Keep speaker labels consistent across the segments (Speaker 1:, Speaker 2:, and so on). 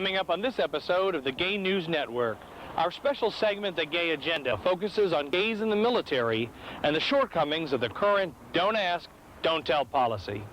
Speaker 1: Coming up on this episode of the Gay News Network, our special segment, The Gay Agenda, focuses on gays in the military and the shortcomings of the current Don't Ask, Don't Tell policy.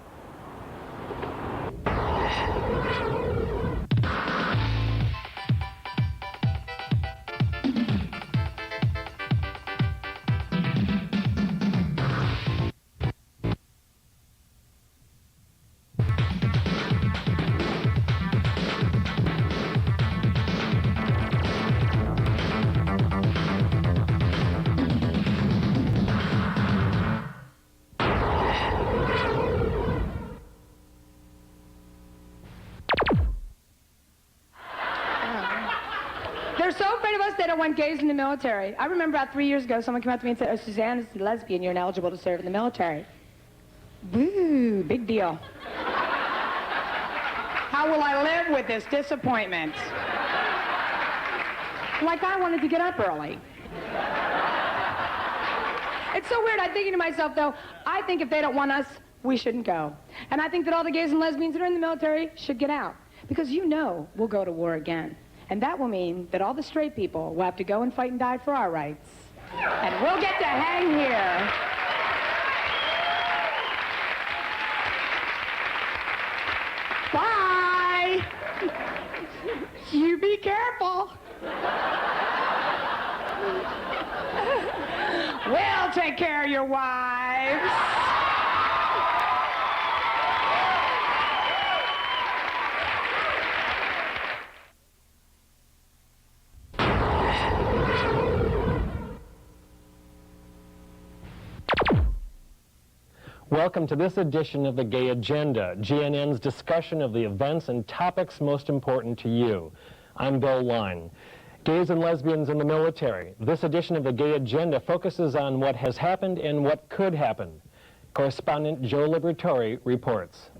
Speaker 2: They're so afraid of us, they don't want gays in the military. I remember about 3 years ago, someone came up to me and said, "Oh, Suzanne is a lesbian, you're ineligible to serve in the military." Boo, big deal. How will I live with this disappointment? Like I wanted to get up early. It's so weird. I'm thinking to myself, though, I think if they don't want us, we shouldn't go. And I think that all the gays and lesbians that are in the military should get out. Because you know we'll go to war again. And that will mean that all the straight people will have to go and fight and die for our rights. And we'll get to hang here. Bye! You be careful. We'll take care of your wives.
Speaker 3: Welcome to this edition of the Gay Agenda, GNN's discussion of the events and topics most important to you. I'm Bill Line. Gays and lesbians in the military. This edition of the Gay Agenda focuses on what has happened and what could happen. Correspondent Joe Liberatore reports.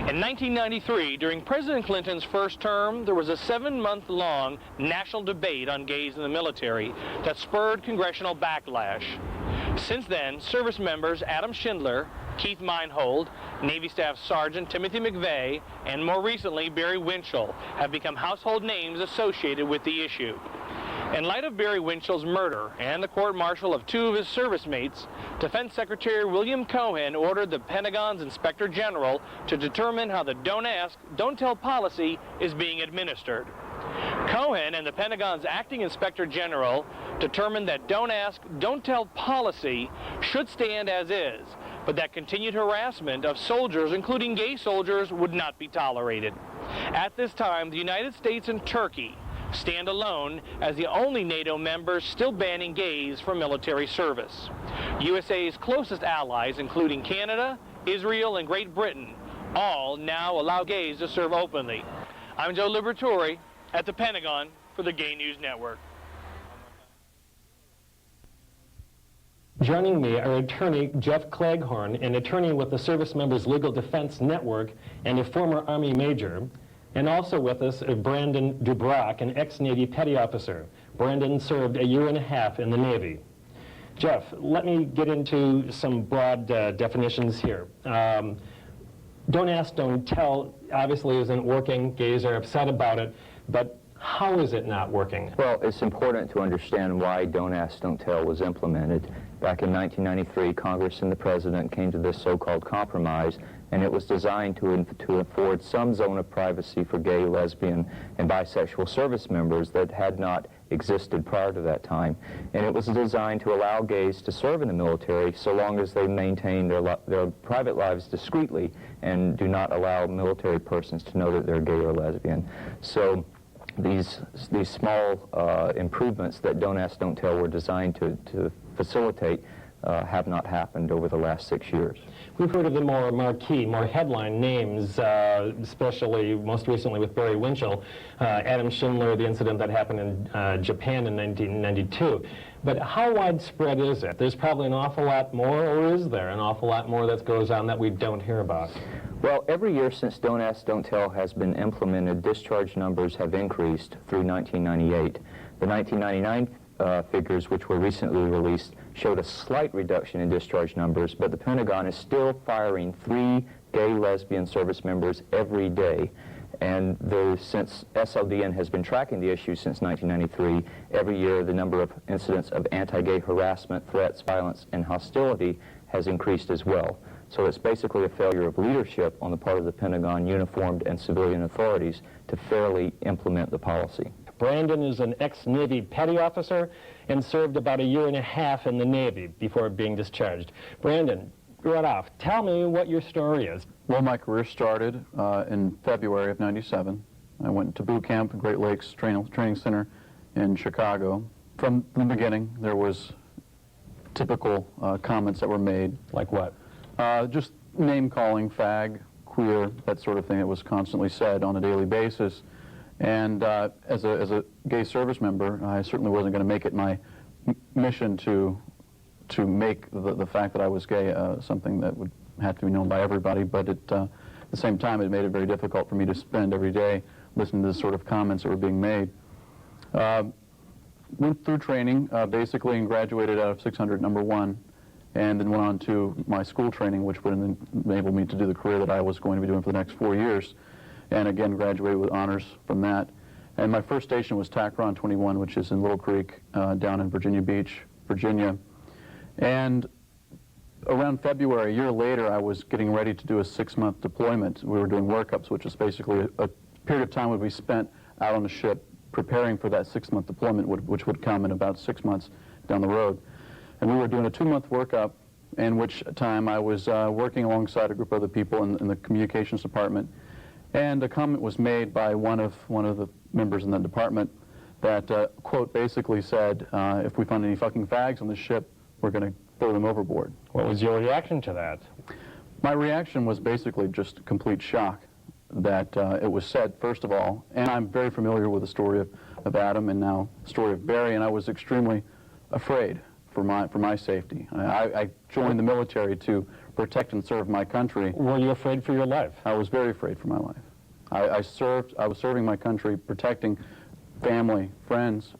Speaker 1: In 1993, during President Clinton's first term, there was a 7-month-long national debate on gays in the military that spurred congressional backlash. Since then, service members Adam Schindler, Keith Meinhold, Navy Staff Sergeant Timothy McVeigh, and more recently Barry Winchell have become household names associated with the issue. In light of Barry Winchell's murder and the court-martial of 2 of his service mates, Defense Secretary William Cohen ordered the Pentagon's Inspector General to determine how the Don't Ask, Don't Tell policy is being administered. Cohen and the Pentagon's acting Inspector General determined that Don't Ask, Don't Tell policy should stand as is, but that continued harassment of soldiers, including gay soldiers, would not be tolerated. At this time, the United States and Turkey stand alone as the only NATO members still banning gays from military service. USA's closest allies, including Canada, Israel, and Great Britain, all now allow gays to serve openly. I'm Joe Liberatore at the Pentagon for the Gay News Network.
Speaker 3: Joining me are attorney Jeff Cleghorn, an attorney with the Service Members Legal Defense Network and a former Army major. And also with us is Brandon DUBROC, an ex-Navy petty officer. Brandon served 1.5 years in the Navy. Jeff, let me get into some broad definitions here. Don't ask, don't tell obviously isn't working. Gays are upset about it, but how is it not working?
Speaker 4: Well, it's important to understand why Don't Ask, Don't Tell was implemented. Back in 1993, Congress and the President came to this so-called compromise, and it was designed to afford some zone of privacy for gay, lesbian, and bisexual service members that had not existed prior to that time. And it was designed to allow gays to serve in the military so long as they maintain their private lives discreetly and do not allow military persons to know that they're gay or lesbian. So these small improvements that Don't Ask, Don't Tell were designed to facilitate have not happened over the last 6 years.
Speaker 3: We've heard of the more marquee, more headline names, especially most recently with Barry Winchell, Adam Schindler, the incident that happened in Japan in 1992. But how widespread is it? There's probably an awful lot more, or is there an awful lot more that goes on that we don't hear about?
Speaker 4: Well, every year since Don't Ask, Don't Tell has been implemented, discharge numbers have increased through 1998. The 1999 figures, which were recently released, showed a slight reduction in discharge numbers, but the Pentagon is still firing 3 gay lesbian service members every day. And since SLDN has been tracking the issue since 1993, every year the number of incidents of anti-gay harassment, threats, violence, and hostility has increased as well. So it's basically a failure of leadership on the part of the Pentagon, uniformed and civilian authorities to fairly implement the policy.
Speaker 3: Brandon is an ex-Navy petty officer and served about 1.5 years in the Navy before being discharged. Brandon, right off, tell me what your story is.
Speaker 5: Well, my career started in February of '97. I went to boot camp at Great Lakes Training Center in Chicago. From the beginning, there was typical comments that were made.
Speaker 3: Like what?
Speaker 5: Just name-calling, fag, queer, that sort of thing that was constantly said on a daily basis. And as a gay service member, I certainly wasn't going to make it my mission to make the fact that I was gay something that would have to be known by everybody, but at the same time it made it very difficult for me to spend every day listening to the sort of comments that were being made. Went through training basically and graduated out of 600 #1, and then went on to my school training, which would enable me to do the career that I was going to be doing for the next 4 years, and again graduated with honors from that. And my first station was TACRON 21, which is in Little Creek down in Virginia Beach, Virginia. And around February, a year later, I was getting ready to do a 6-month deployment. We were doing workups, which is basically a period of time would be spent out on the ship preparing for that 6-month deployment, which would come in about 6 months down the road. And we were doing a 2-month workup, in which time I was working alongside a group of other people in the communications department. And a comment was made by one of the members in that department that, quote, basically said, if we find any fucking fags on the ship, we're going to throw them overboard.
Speaker 3: What was your reaction to that?
Speaker 5: My reaction was basically just complete shock that it was said, first of all, and I'm very familiar with the story of Adam and now the story of Barry, and I was extremely afraid for my safety. I joined the military to protect and serve my country.
Speaker 3: Were you afraid for your life?
Speaker 5: I was very afraid for my life. I was serving my country, protecting family, friends,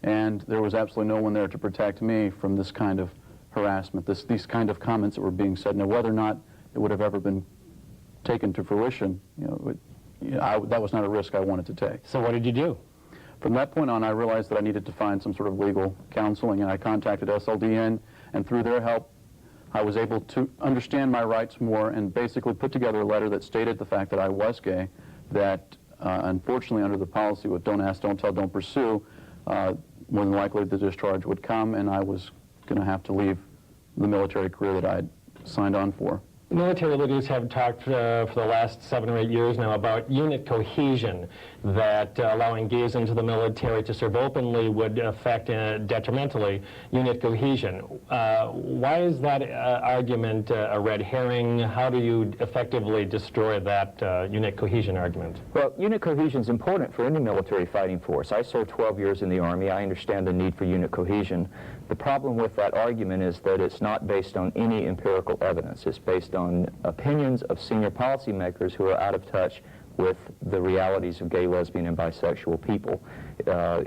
Speaker 5: and there was absolutely no one there to protect me from this kind of harassment, these kind of comments that were being said. Now, whether or not it would have ever been taken to fruition, that was not a risk I wanted to take.
Speaker 3: So what did you do?
Speaker 5: From that point on, I realized that I needed to find some sort of legal counseling, and I contacted SLDN, and through their help, I was able to understand my rights more and basically put together a letter that stated the fact that I was gay, that unfortunately under the policy with don't ask, don't tell, don't pursue, more than likely the discharge would come, and I was going to have to leave the military career that I had signed on for.
Speaker 3: Military leaders have talked for the last 7 or 8 years now about unit cohesion, that allowing gays into the military to serve openly would affect detrimentally unit cohesion. Why is that argument a red herring? How do you effectively destroy that unit cohesion argument?
Speaker 4: Well, unit cohesion is important for any military fighting force. I served 12 years in the Army. I understand the need for unit cohesion. The problem with that argument is that it's not based on any empirical evidence. It's based on opinions of senior policymakers who are out of touch with the realities of gay, lesbian, and bisexual people.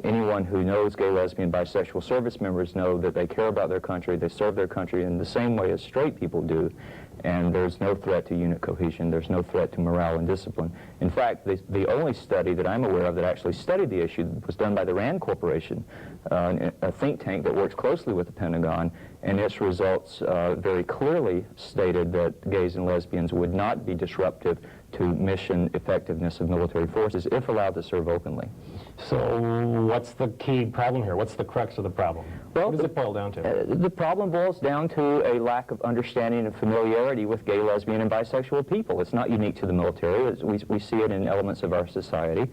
Speaker 4: Anyone who knows gay, lesbian, bisexual service members know that they care about their country, they serve their country in the same way as straight people do, and there's no threat to unit cohesion, there's no threat to morale and discipline. In fact, the only study that I'm aware of that actually studied the issue was done by the RAND Corporation, a think tank that works closely with the Pentagon, and its results very clearly stated that gays and lesbians would not be disruptive to mission effectiveness of military forces if allowed to serve openly.
Speaker 3: So what's the key problem here? What's the crux of the problem?
Speaker 4: Well,
Speaker 3: what does it boil down to?
Speaker 4: The problem boils down to a lack of understanding and familiarity with gay, lesbian, and bisexual people. It's not unique to the military. We see it in elements of our society.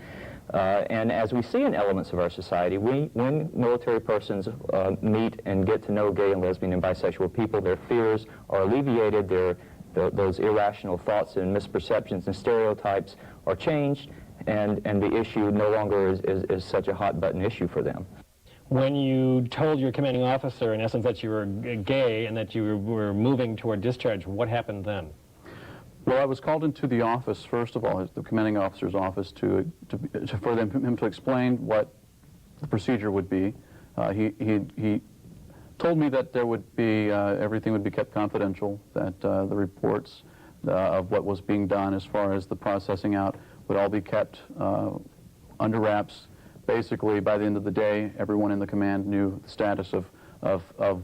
Speaker 4: And as we see in elements of our society, when military persons meet and get to know gay and lesbian and bisexual people, their fears are alleviated, those irrational thoughts and misperceptions and stereotypes are changed, and the issue no longer is such a hot-button issue for them.
Speaker 3: When you told your commanding officer, in essence, that you were gay and that you were moving toward discharge, what happened then?
Speaker 5: Well, I was called into the office, first of all, the commanding officer's office, for him to explain what the procedure would be, He told me that there would be, everything would be kept confidential, that the reports of what was being done as far as the processing out would all be kept under wraps. Basically, by the end of the day, everyone in the command knew the status of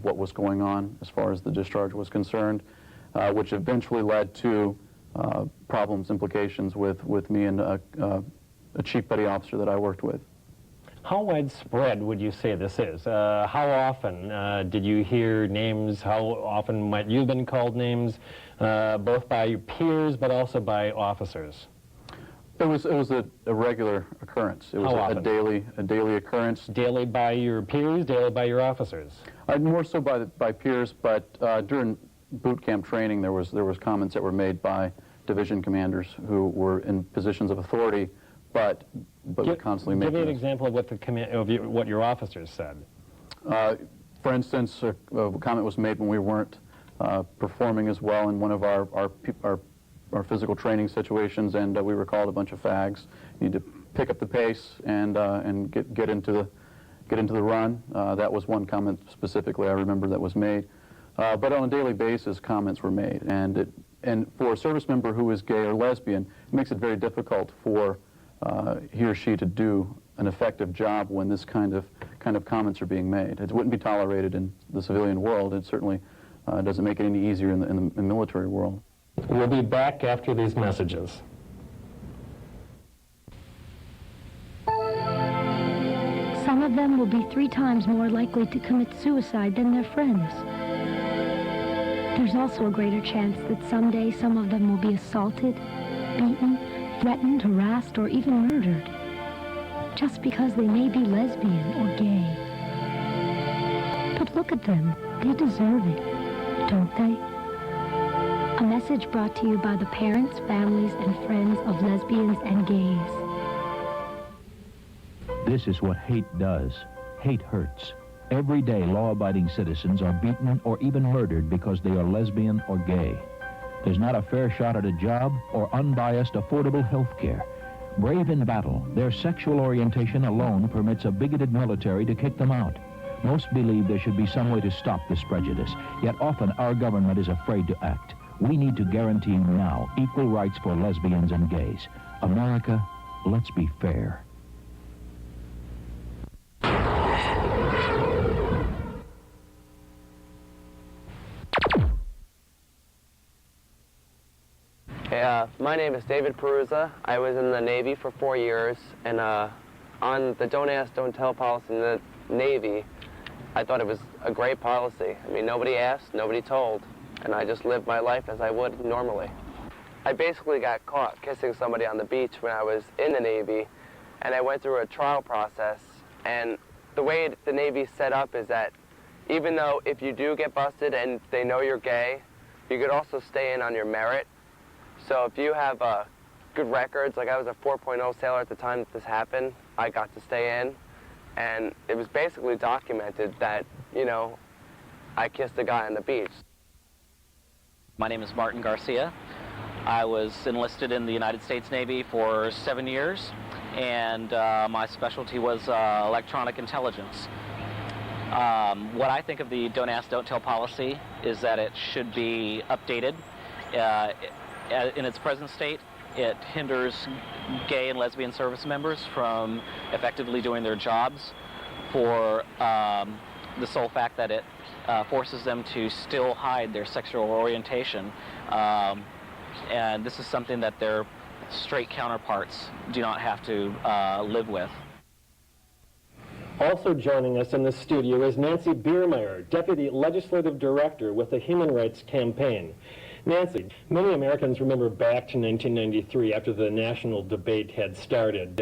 Speaker 5: what was going on as far as the discharge was concerned, which eventually led to problems, implications with me and a chief petty officer that I worked with.
Speaker 3: How widespread would you say this is? How often did you hear names? How often might you have been called names, both by your peers but also by officers?
Speaker 5: It was a regular occurrence. It was a daily occurrence.
Speaker 3: Daily by your peers, daily by your officers?
Speaker 5: More so by peers, but during boot camp training there was comments that were made by division commanders who were in positions of authority, but constantly making.
Speaker 3: Give me an example of what your officers said.
Speaker 5: For instance, a comment was made when we weren't performing as well in one of our physical training situations, and we were called a bunch of fags. You need to pick up the pace and get into the run. That was one comment specifically I remember that was made. But on a daily basis, comments were made, and for a service member who is gay or lesbian, it makes it very difficult for he or she to do an effective job when this kind of comments are being made. It wouldn't be tolerated in the civilian world. It certainly doesn't make it any easier in the military world.
Speaker 3: We'll be back after these messages.
Speaker 6: Some of them will be 3 times more likely to commit suicide than their friends. There's also a greater chance that someday some of them will be assaulted, beaten, threatened, harassed, or even murdered, just because they may be lesbian or gay. But look at them. They deserve it, don't they? A message brought to you by the parents, families, and friends of lesbians and gays.
Speaker 7: This is what hate does. Hate hurts. Every day, law-abiding citizens are beaten or even murdered because they are lesbian or gay. There's not a fair shot at a job or unbiased, affordable health care. Brave in battle, their sexual orientation alone permits a bigoted military to kick them out. Most believe there should be some way to stop this prejudice, yet often our government is afraid to act. We need to guarantee now equal rights for lesbians and gays. America, let's be fair.
Speaker 8: My name is David PERRUZZA. I was in the Navy for 4 years, and on the don't ask, don't tell policy in the Navy, I thought it was a great policy. I mean, nobody asked, nobody told, and I just lived my life as I would normally. I basically got caught kissing somebody on the beach when I was in the Navy, and I went through a trial process, and the way the Navy's set up is that even though if you do get busted and they know you're gay, you could also stay in on your merit. So if you have good records, like I was a 4.0 sailor at the time that this happened, I got to stay in. And it was basically documented that, you know, I kissed a guy on the beach.
Speaker 9: My name is Martin Garcia. I was enlisted in the United States Navy for 7 years, and my specialty was electronic intelligence. What I think of the don't ask, don't tell policy is that it should be updated. In its present state, it hinders gay and lesbian service members from effectively doing their jobs for the sole fact that it forces them to still hide their sexual orientation. And this is something that their straight counterparts do not have to live with.
Speaker 3: Also joining us in the studio is Nancy BUERMEYER, Deputy Legislative Director with the Human Rights Campaign. Nancy, many Americans remember back to 1993 after the national debate had started.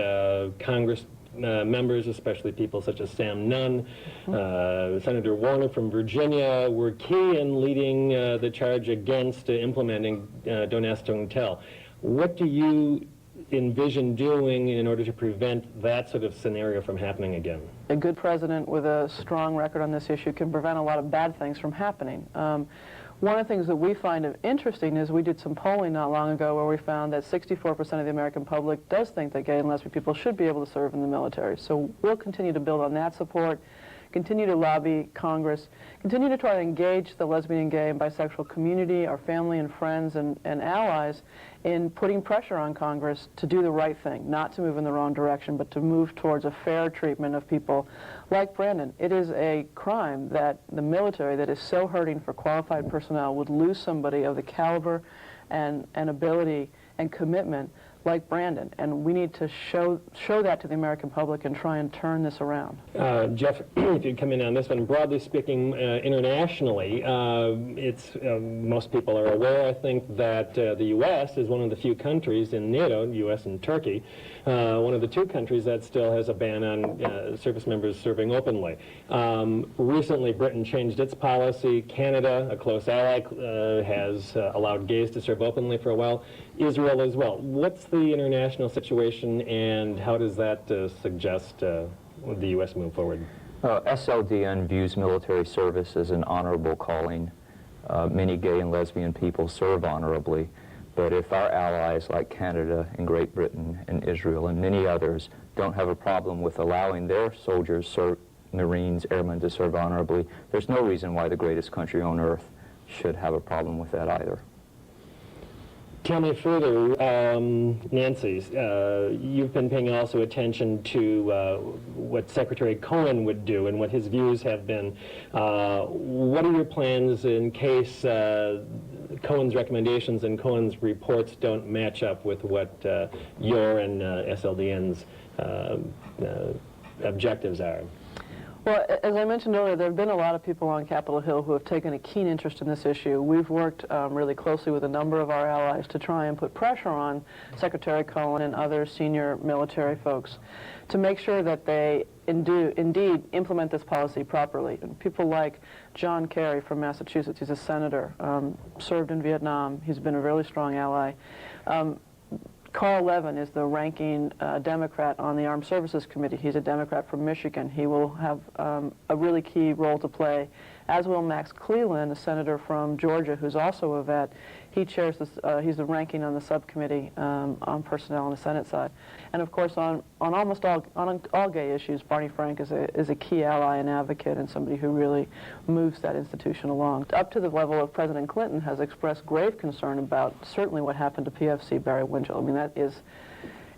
Speaker 3: Congress members, especially people such as Sam Nunn, Senator Warner from Virginia, were key in leading the charge against implementing Don't Ask, Don't Tell. What do you envision doing in order to prevent that sort of scenario from happening again?
Speaker 10: A good president with a strong record on this issue can prevent a lot of bad things from happening. One of the things that we find interesting is we did some polling not long ago where we found that 64% of the American public does think that gay and lesbian people should be able to serve in the military. So we'll continue to build on that support, continue to lobby Congress, continue to try to engage the lesbian, gay, and bisexual community, our family and friends and allies, in putting pressure on Congress to do the right thing, not to move in the wrong direction, but to move towards a fair treatment of people like Brandon. It is a crime that the military, that is so hurting for qualified personnel, would lose somebody of the caliber and ability and commitment like Brandon, and we need to show that to the American public and try and turn this around.
Speaker 3: Jeff, if you'd come in on this one, broadly speaking, internationally, most people are aware, I think, that the U.S. is one of the few countries in NATO, U.S. and Turkey, one of the two countries that still has a ban on service members serving openly. Recently, Britain changed its policy. Canada, a close ally, has allowed gays to serve openly for a while. Israel as well. What's the international situation, and how does that suggest the U.S. move forward?
Speaker 4: SLDN views military service as an honorable calling. Many gay and lesbian people serve honorably, but if our allies like Canada and Great Britain and Israel and many others don't have a problem with allowing their soldiers, Marines, airmen to serve honorably, there's no reason why the greatest country on earth should have a problem with that either.
Speaker 3: Tell me further, Nancy, you've been paying also attention to what Secretary Cohen would do and what his views have been. What are your plans in case Cohen's recommendations and Cohen's reports don't match up with what your and SLDN's objectives are?
Speaker 10: Well, as I mentioned earlier, there have been a lot of people on Capitol Hill who have taken a keen interest in this issue. We've worked really closely with a number of our allies to try and put pressure on Secretary Cohen and other senior military folks to make sure that they indeed implement this policy properly. And people like John Kerry from Massachusetts, he's a senator, served in Vietnam, he's been a really strong ally. Carl Levin is the ranking Democrat on the Armed Services Committee. He's a Democrat from Michigan. He will have a really key role to play, as will Max Cleland, a senator from Georgia who's also a vet. He chairs this, he's the ranking on the subcommittee on personnel on the Senate side. And of course on almost all gay issues, Barney Frank is a key ally and advocate and somebody who really moves that institution along. Up to the level of President Clinton has expressed grave concern about certainly what happened to PFC Barry Winchell. I mean,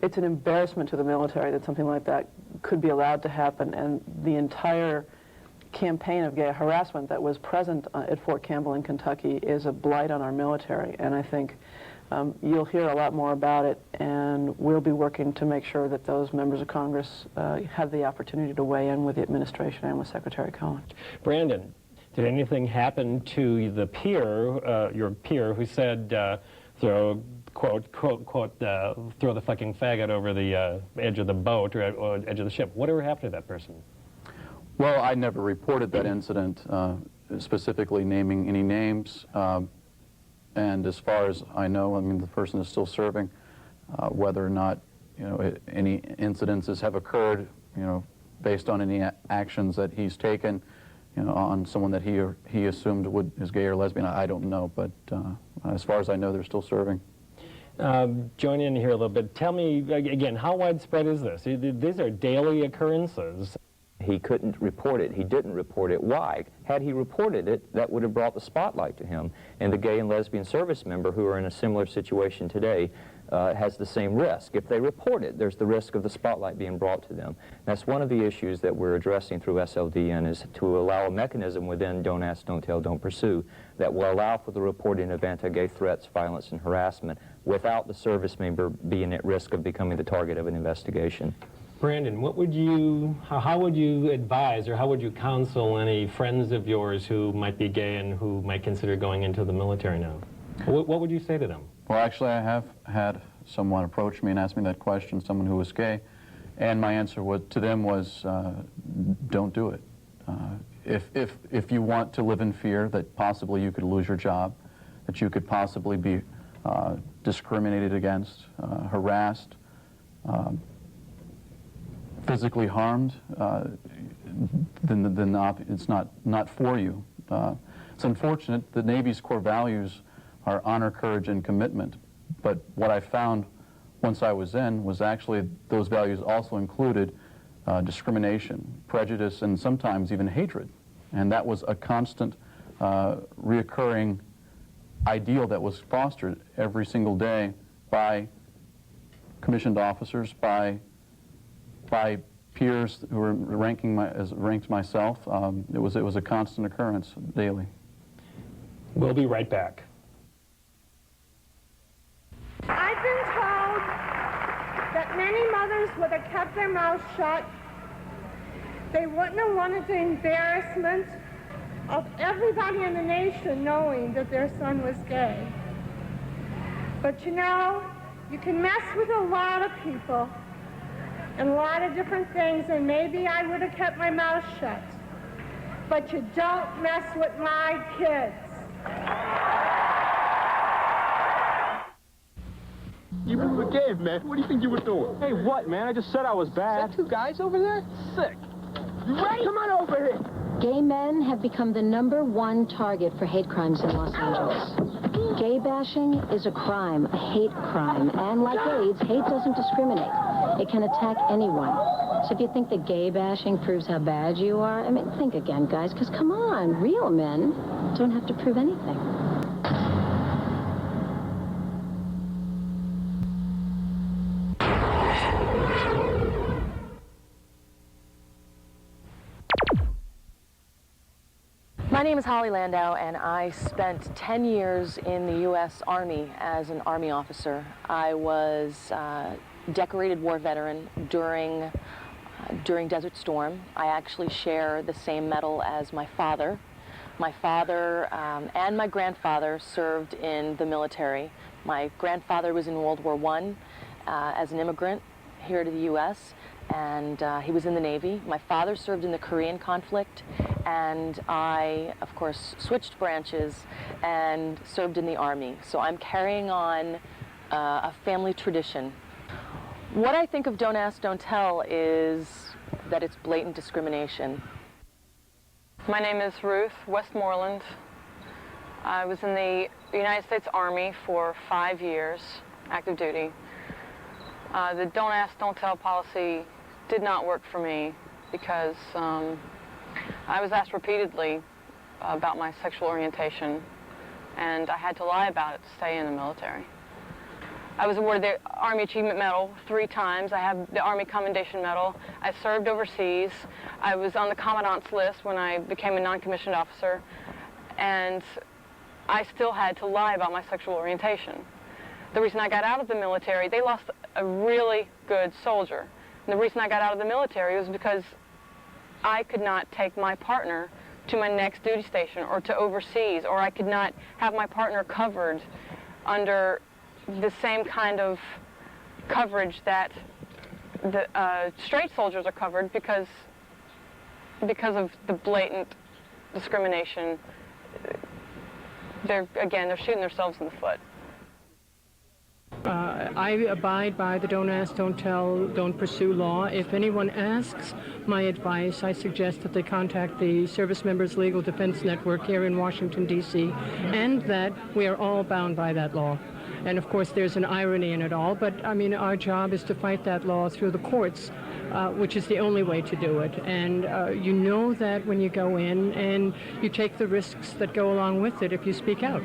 Speaker 10: it's an embarrassment to the military that something like that could be allowed to happen, and the entire campaign of gay harassment that was present at Fort Campbell in Kentucky is a blight on our military, and I think you'll hear a lot more about it, and we'll be working to make sure that those members of Congress have the opportunity to weigh in with the administration and with Secretary Cohen.
Speaker 3: Brandon, did anything happen to the peer, your peer, who said, throw, quote, throw the fucking faggot over the edge of the boat or edge of the ship? Whatever happened to that person?
Speaker 5: Well, I never reported that incident, specifically naming any names. And as far as I know, I mean, the person is still serving. Whether or not, any incidences have occurred, based on any actions that he's taken, on someone that he assumed is gay or lesbian, I don't know. But as far as I know, they're still serving.
Speaker 3: Join in here a little bit. Tell me, again, how widespread is this? These are daily occurrences.
Speaker 4: He couldn't report it. He didn't report it. Why? Had he reported it, that would have brought the spotlight to him. And the gay and lesbian service member who are in a similar situation today has the same risk. If they report it, there's the risk of the spotlight being brought to them. And that's one of the issues that we're addressing through SLDN, is to allow a mechanism within Don't Ask, Don't Tell, Don't Pursue that will allow for the reporting of anti-gay threats, violence, and harassment without the service member being at risk of becoming the target of an investigation.
Speaker 3: Brandon, how would you advise or how would you counsel any friends of yours who might be gay and who might consider going into the military now? What would you say to them?
Speaker 5: Well, actually, I have had someone approach me and ask me that question, someone who was gay, and my answer to them was, don't do it. If you want to live in fear that possibly you could lose your job, that you could possibly be discriminated against, harassed, physically harmed, then it's not for you. It's unfortunate. The Navy's core values are honor, courage, and commitment. But what I found once I was in was actually those values also included discrimination, prejudice, and sometimes even hatred. And that was a constant, reoccurring ideal that was fostered every single day by commissioned officers, by peers who were ranked myself. It was a constant occurrence daily.
Speaker 3: We'll be right back.
Speaker 11: I've been told that many mothers would have kept their mouths shut. They wouldn't have wanted the embarrassment of everybody in the nation knowing that their son was gay. But you know, you can mess with a lot of people and a lot of different things, and maybe I would have kept my mouth shut. But you don't mess with my kids.
Speaker 12: You were gay, man. What do you think you were doing?
Speaker 13: Hey, what, man? I just said I was bad.
Speaker 12: Is that two guys over there? Sick. You ready? Come on over here.
Speaker 14: Gay men have become the #1 target for hate crimes in Los Angeles. Gay bashing is a crime, a hate crime, and like AIDS, hate doesn't discriminate. It can attack anyone. So if you think that gay bashing proves how bad you are, I mean, think again, guys, because come on, real men don't have to prove anything.
Speaker 15: My name is Holly Landau, and I spent 10 years in the U.S. Army as an Army officer. I was decorated war veteran during Desert Storm. I actually share the same medal as my father. My father and my grandfather served in the military. My grandfather was in World War I as an immigrant here to the U.S., and he was in the Navy. My father served in the Korean conflict, and I, of course, switched branches and served in the Army. So I'm carrying on a family tradition. What I think of Don't Ask, Don't Tell is that it's blatant discrimination.
Speaker 16: My name is Ruth, Westmoreland. I was in the United States Army for 5 years, active duty. The Don't Ask, Don't Tell policy did not work for me because I was asked repeatedly about my sexual orientation, and I had to lie about it to stay in the military. I was awarded the Army Achievement Medal 3 times. I have the Army Commendation Medal. I served overseas. I was on the Commandant's list when I became a non-commissioned officer, and I still had to lie about my sexual orientation. The reason I got out of the military, they lost a really good soldier. And the reason I got out of the military was because I could not take my partner to my next duty station or to overseas, or I could not have my partner covered under the same kind of coverage that the straight soldiers are covered because of the blatant discrimination. They're shooting themselves in the foot.
Speaker 17: I abide by the Don't Ask, Don't Tell, Don't Pursue law. If anyone asks my advice, I suggest that they contact the Service Members Legal Defense Network here in Washington, D.C., and that we are all bound by that law. And of course, there's an irony in it all, but I mean, our job is to fight that law through the courts, which is the only way to do it. And you know that when you go in, and you take the risks that go along with it if you speak out.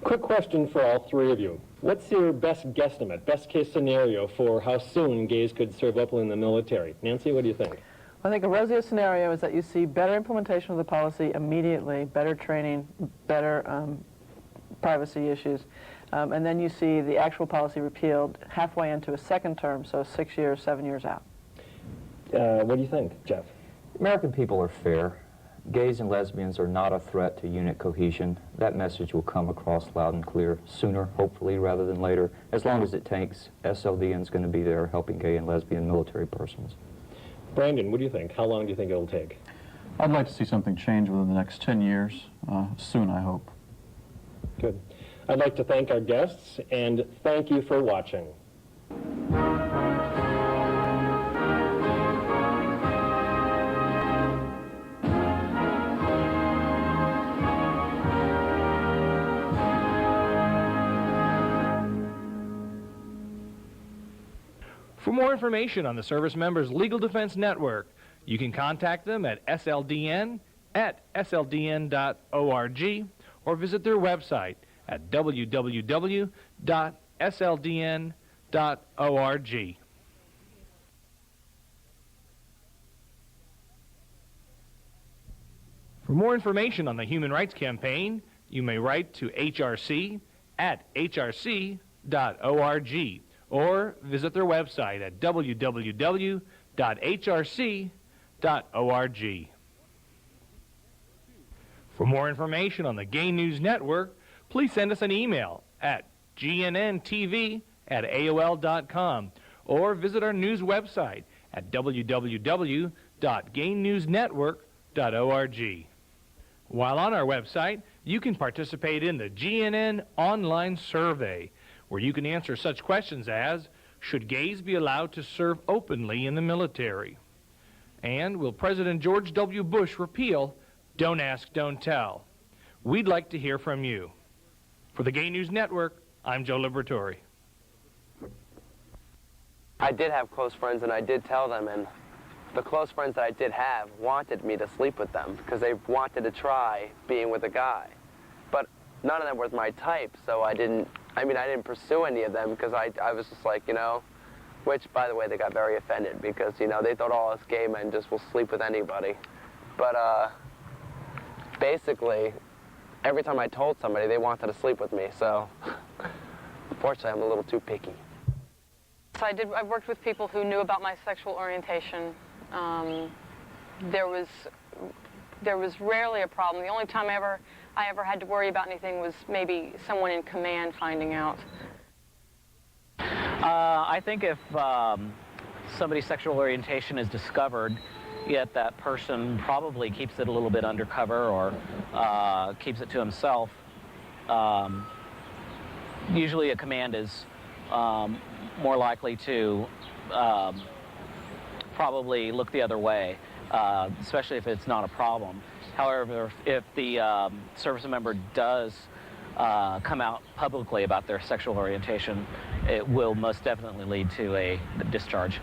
Speaker 3: Quick question for all 3 of you. What's your best guesstimate, best case scenario for how soon gays could serve up in the military? Nancy, what do you think?
Speaker 10: I think a rosiest scenario is that you see better implementation of the policy immediately, better training, better privacy issues, and then you see the actual policy repealed halfway into a second term, so 6 years, 7 years out.
Speaker 3: What do you think, Jeff?
Speaker 4: American people are fair. Gays and lesbians are not a threat to unit cohesion. That message will come across loud and clear sooner, hopefully, rather than later. As long as it takes, SLDN is going to be there helping gay and lesbian military persons.
Speaker 3: Brandon, what do you think? How long do you think it'll take?
Speaker 5: I'd like to see something change within the next 10 years, soon, I hope.
Speaker 3: Good. I'd like to thank our guests, and thank you for watching.
Speaker 1: For more information on the Service Members Legal Defense Network, you can contact them at sldn@sldn.org or visit their website at www.sldn.org. For more information on the Human Rights Campaign, you may write to HRC at hrc.org or visit their website at www.hrc.org. For more information on the Gay News Network, please send us an email at gnntv@aol.com or visit our news website at www.gaynewsnetwork.org. While on our website, you can participate in the GNN online survey, where you can answer such questions as, should gays be allowed to serve openly in the military? And will President George W. Bush repeal Don't Ask, Don't Tell? We'd like to hear from you. For the Gay News Network, I'm Joe Liberatore.
Speaker 8: I did have close friends, and I did tell them, and the close friends that I did have wanted me to sleep with them because they wanted to try being with a guy. But none of them was my type, so I didn't pursue any of them because I was just like, you know, which, by the way, they got very offended because, you know, they thought all us gay men just will sleep with anybody. But basically, every time I told somebody, they wanted to sleep with me, so unfortunately, I'm a little too picky.
Speaker 16: So I worked with people who knew about my sexual orientation. There was rarely a problem. The only time I ever had to worry about anything was maybe someone in command finding out.
Speaker 9: I think if somebody's sexual orientation is discovered, yet that person probably keeps it a little bit undercover or keeps it to himself, usually a command is more likely to probably look the other way, especially if it's not a problem. However, if the service member does come out publicly about their sexual orientation, it will most definitely lead to a discharge.